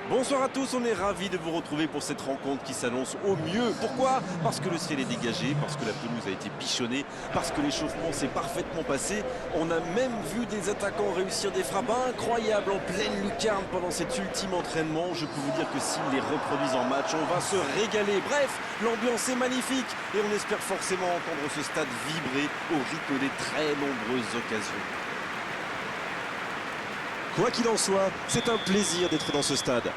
Bonsoir à tous, on est ravis de vous retrouver pour cette rencontre qui s'annonce au mieux. Pourquoi? Parce que le ciel est dégagé, parce que la pelouse a été bichonnée, parce que l'échauffement s'est parfaitement passé. On a même vu des attaquants réussir des frappes incroyables en pleine lucarne pendant cet ultime entraînement. Je peux vous dire que s'ils les reproduisent en match, on va se régaler. Bref, l'ambiance est magnifique et on espère forcément entendre ce stade vibrer au rythme des très nombreuses occasions. Quoi qu'il en soit, c'est un plaisir d'être dans ce stade.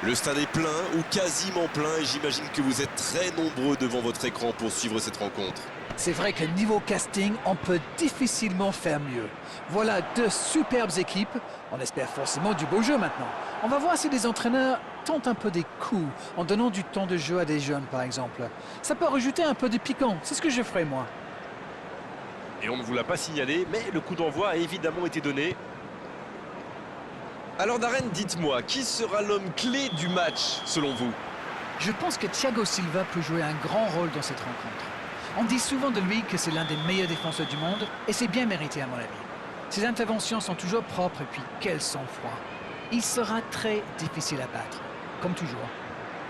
Le stade est plein ou quasiment plein et j'imagine que vous êtes très nombreux devant votre écran pour suivre cette rencontre. C'est vrai que niveau casting, on peut difficilement faire mieux. Voilà deux superbes équipes. On espère forcément du beau jeu maintenant. On va voir si les entraîneurs tentent un peu des coups en donnant du temps de jeu à des jeunes par exemple. Ça peut rajouter un peu de piquant, c'est ce que je ferai moi. Et on ne vous l'a pas signalé, mais le coup d'envoi a évidemment été donné. Alors Darren, dites-moi, qui sera l'homme clé du match selon vous? Je pense que Thiago Silva peut jouer un grand rôle dans cette rencontre. On dit souvent de lui que c'est l'un des meilleurs défenseurs du monde et c'est bien mérité à mon avis. Ses interventions sont toujours propres et puis quel sang-froid. Il sera très difficile à battre, comme toujours.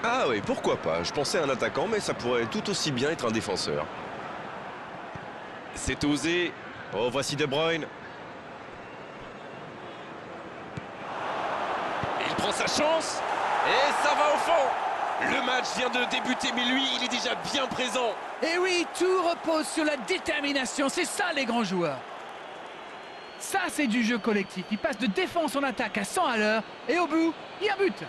Ah oui, pourquoi pas. Je pensais à un attaquant, mais ça pourrait tout aussi bien être un défenseur. C'est osé. Oh, voici De Bruyne. Il prend sa chance. Et ça va au fond. Le match vient de débuter, mais lui, il est déjà bien présent. Et oui, tout repose sur la détermination. C'est ça les grands joueurs. Ça, c'est du jeu collectif. Il passe de défense en attaque à 100 à l'heure. Et au bout, il y a un but.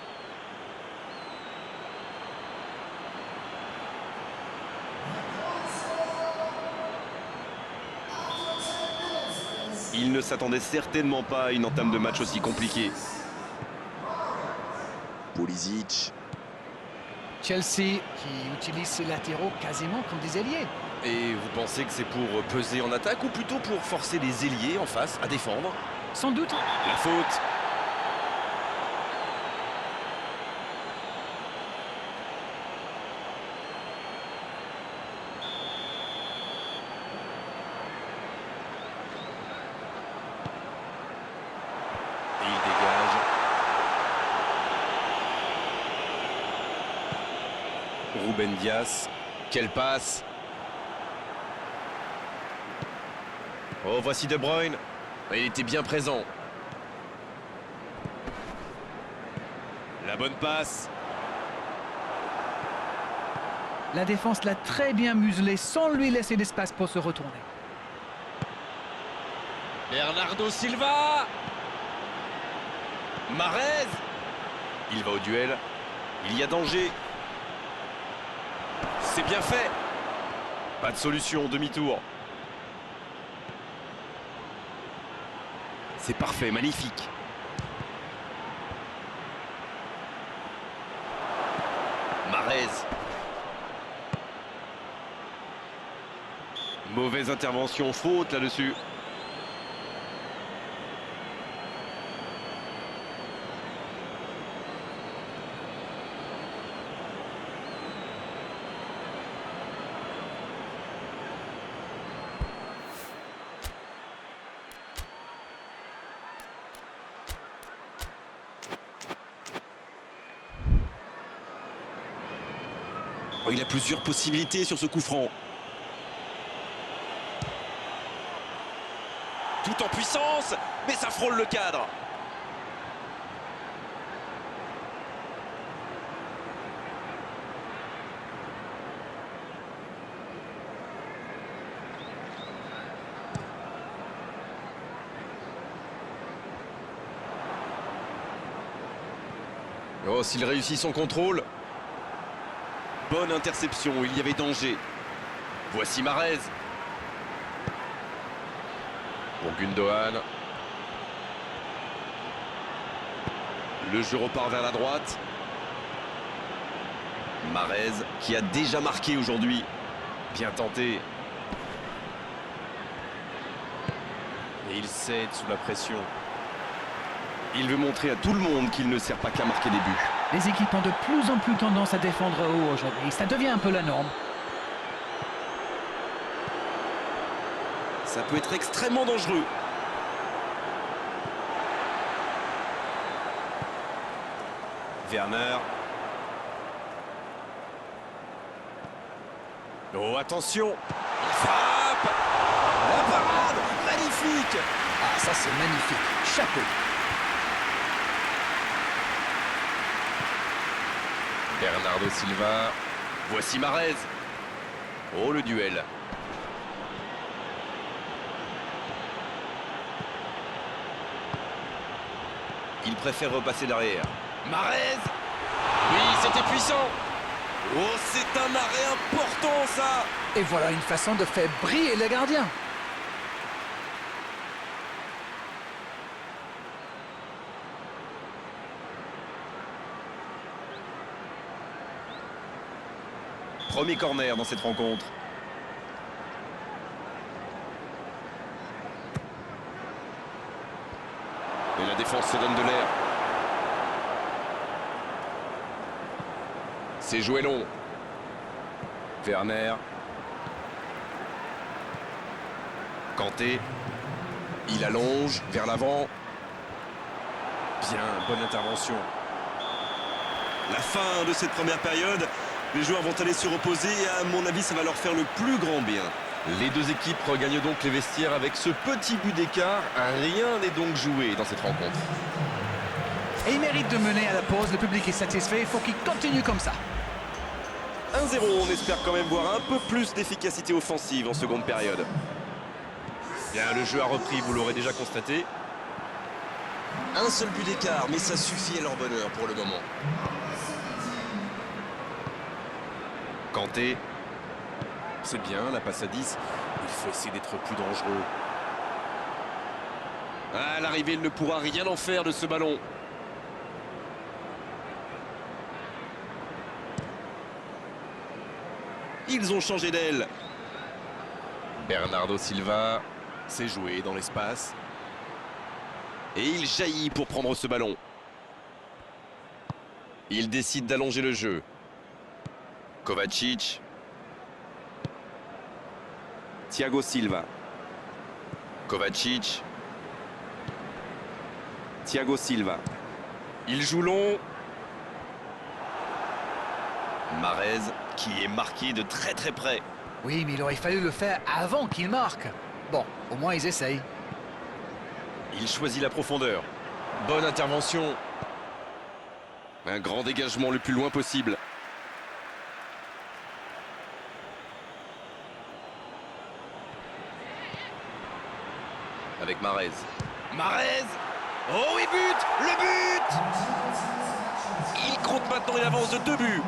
Il ne s'attendait certainement pas à une entame de match aussi compliquée. Pulisic. Chelsea qui utilise ses latéraux quasiment comme des ailiers. Et vous pensez que c'est pour peser en attaque ou plutôt pour forcer les ailiers en face à défendre? Sans doute. La faute. Et il dégage. Ruben Dias. Quelle passe! Oh, voici De Bruyne. Il était bien présent. La bonne passe. La défense l'a très bien muselé sans lui laisser d'espace pour se retourner. Bernardo Silva. Mahrez. Il va au duel. Il y a danger. C'est bien fait. Pas de solution, demi-tour. C'est parfait, magnifique. Mahrez. Mauvaise intervention, faute là-dessus. Oh, il a plusieurs possibilités sur ce coup franc. Tout en puissance, mais ça frôle le cadre. Oh, s'il réussit son contrôle. Bonne interception, il y avait danger. Voici Mahrez. Pour Gundogan. Le jeu repart vers la droite. Mahrez qui a déjà marqué aujourd'hui. Bien tenté. Et il cède sous la pression. Il veut montrer à tout le monde qu'il ne sert pas qu'à marquer des buts. Les équipes ont de plus en plus tendance à défendre haut aujourd'hui. Ça devient un peu la norme. Ça peut être extrêmement dangereux. Werner. Oh, attention. Il frappe. La parade. Magnifique. Ah, ça c'est magnifique. Chapeau. Bernardo Silva. Voici Mahrez. Oh, le duel. Il préfère repasser derrière. Mahrez. Oui, c'était puissant. Oh, c'est un arrêt important, ça. Et voilà une façon de faire briller le gardien. Premier corner dans cette rencontre. Et la défense se donne de l'air. C'est joué long. Werner. Kanté. Il allonge vers l'avant. Bien, bonne intervention. La fin de cette première période. Les joueurs vont aller se reposer et à mon avis, ça va leur faire le plus grand bien. Les deux équipes regagnent donc les vestiaires avec ce petit but d'écart. Rien n'est donc joué dans cette rencontre. Et il mérite de mener à la pause. Le public est satisfait. Il faut qu'il continue comme ça. 1-0, on espère quand même voir un peu plus d'efficacité offensive en seconde période. Bien, le jeu a repris, vous l'aurez déjà constaté. Un seul but d'écart, mais ça suffit à leur bonheur pour le moment. Kanté. C'est bien, la passe à 10. Il faut essayer d'être plus dangereux. À l'arrivée, il ne pourra rien en faire de ce ballon. Ils ont changé d'aile. Bernardo Silva. C'est joué dans l'espace. Et il jaillit pour prendre ce ballon. Il décide d'allonger le jeu. Kovacic. Thiago Silva. Kovacic. Thiago Silva. Il joue long. Mahrez qui est marqué de très très près. Oui, mais il aurait fallu le faire avant qu'il marque. Bon, au moins ils essayent. Il choisit la profondeur. Bonne intervention. Un grand dégagement le plus loin possible. Avec Mahrez. Mahrez. Oh, il bute. Le but. Il compte maintenant une avance de 2 buts.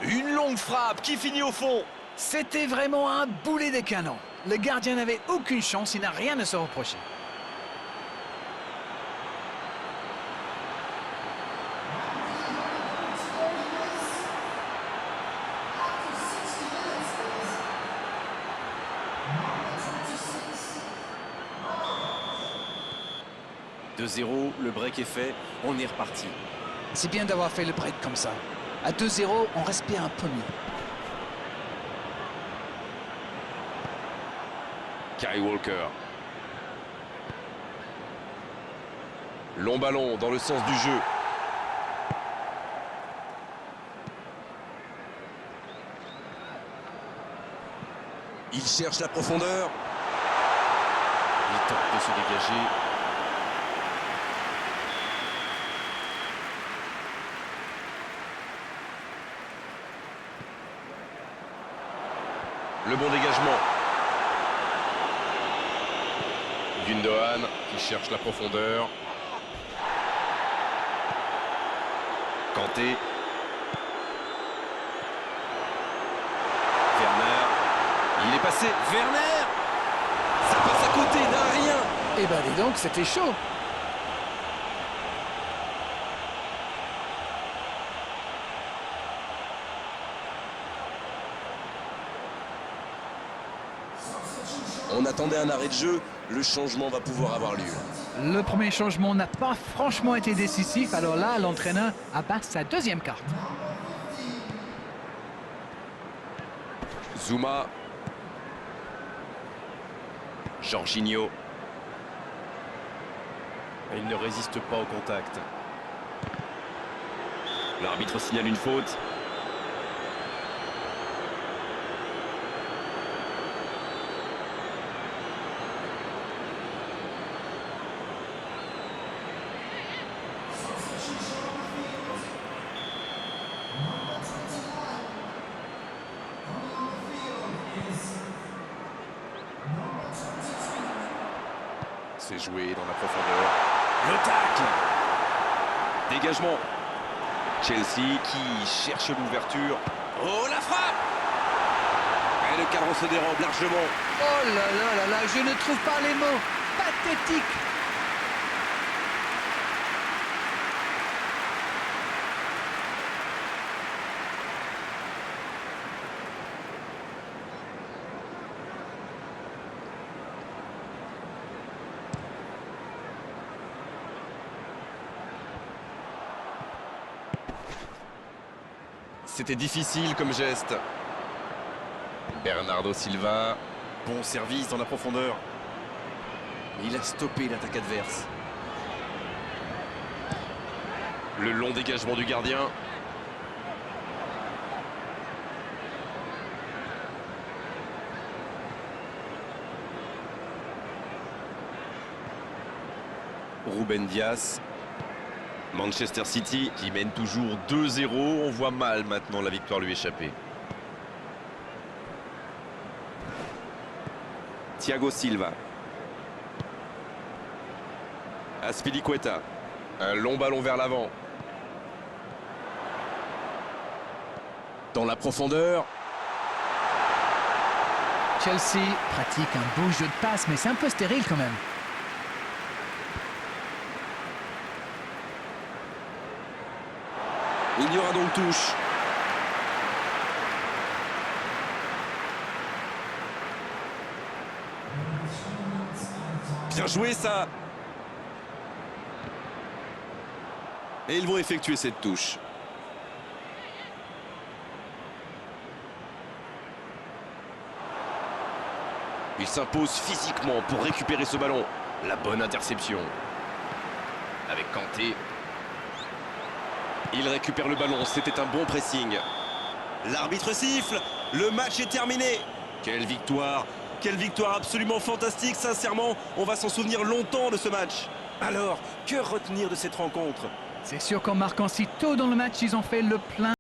Une longue frappe qui finit au fond. C'était vraiment un boulet de canon. Le gardien n'avait aucune chance, il n'a rien à se reprocher. « 2-0, le break est fait, on est reparti. » C'est bien d'avoir fait le break comme ça. À 2-0, on respire un peu mieux. Kyle Walker. Long ballon dans le sens du jeu. Il cherche la profondeur. Il tente de se dégager. Le bon dégagement. Gundogan qui cherche la profondeur. Kanté. Werner. Il est passé. Werner. Ça passe à côté d'un rien. Eh ben dis donc, c'était chaud. On attendait un arrêt de jeu, le changement va pouvoir avoir lieu. Le premier changement n'a pas franchement été décisif, alors là, l'entraîneur abat sa deuxième carte. Zouma. Jorginho. Il ne résiste pas au contact. L'arbitre signale une faute. C'est joué dans la profondeur. Le tacle. Dégagement. Chelsea qui cherche l'ouverture. Oh, la frappe! Et le cadre se dérobe largement. Oh là là là là, je ne trouve pas les mots. Pathétique. C'était difficile comme geste. Bernardo Silva. Bon service dans la profondeur. Il a stoppé l'attaque adverse. Le long dégagement du gardien. Ruben Dias. Manchester City qui mène toujours 2-0. On voit mal maintenant la victoire lui échapper. Thiago Silva. Azpilicueta. Un long ballon vers l'avant. Dans la profondeur. Chelsea pratique un beau jeu de passe, mais c'est un peu stérile quand même. Il y aura donc touche. Bien joué ça. Et ils vont effectuer cette touche. Il s'impose physiquement pour récupérer ce ballon. La bonne interception. Avec Kanté. Il récupère le ballon, c'était un bon pressing. L'arbitre siffle, le match est terminé. Quelle victoire absolument fantastique, sincèrement. On va s'en souvenir longtemps de ce match. Alors, que retenir de cette rencontre? C'est sûr qu'en marquant si tôt dans le match, ils ont fait le plein.